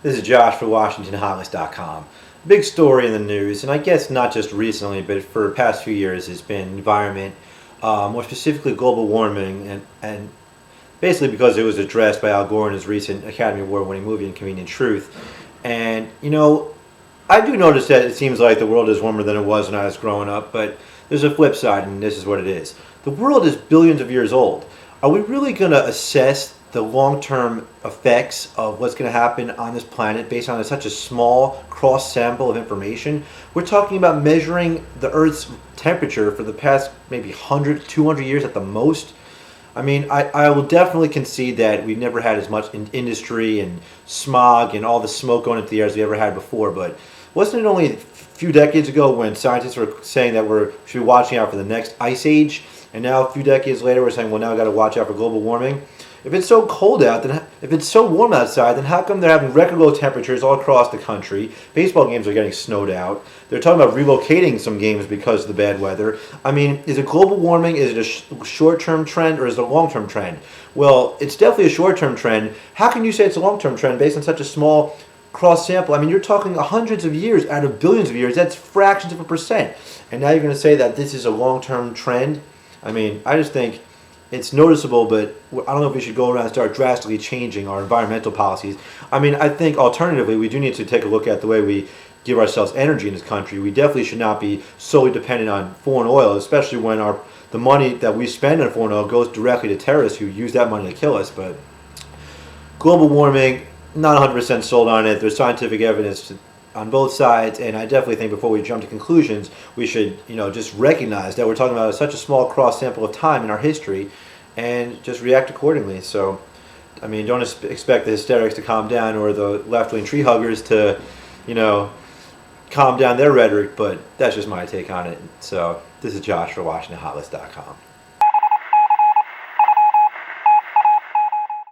This is Josh for WashingtonHotlist.com. Big story in the news, and I guess not just recently, but for the past few years, has been environment, more specifically global warming, and basically because it was addressed by Al Gore in his recent Academy Award-winning movie *Inconvenient Truth*. And I do notice that it seems like the world is warmer than it was when I was growing up, but there's a flip side, and this is what it is. The world is billions of years old. Are we really going to assess the long-term effects of what's going to happen on this planet based on such a small cross-sample of information? We're talking about measuring the Earth's temperature for the past maybe 100, 200 years at the most. I mean, I will definitely concede that we've never had as much industry and smog and all the smoke going into the air as we ever had before, but wasn't it only a few decades ago when scientists were saying that we should be watching out for the next ice age, and now a few decades later we're saying, well, now we've got to watch out for global warming? If it's so cold out, then if it's so warm outside, then how come they're having record low temperatures all across the country? Baseball games are getting snowed out. They're talking about relocating some games because of the bad weather. I mean, is it global warming? Is it a short-term trend or is it a long-term trend? Well, it's definitely a short-term trend. How can you say it's a long-term trend based on such a small cross-sample? I mean, you're talking hundreds of years out of billions of years. That's fractions of a percent. And now you're going to say that this is a long-term trend? I mean, I just think it's noticeable, but I don't know if we should go around and start drastically changing our environmental policies. I mean, I think alternatively, we do need to take a look at the way we give ourselves energy in this country. We definitely should not be solely dependent on foreign oil, especially when the money that we spend on foreign oil goes directly to terrorists who use that money to kill us. But global warming, not 100% sold on it. There's scientific evidence on both sides, and I definitely think before we jump to conclusions, we should, just recognize that we're talking about such a small cross sample of time in our history, and just react accordingly. So, I mean, don't expect the hysterics to calm down or the left-wing tree huggers to, calm down their rhetoric, but that's just my take on it. So, this is Josh for WashingtonHotlist.com.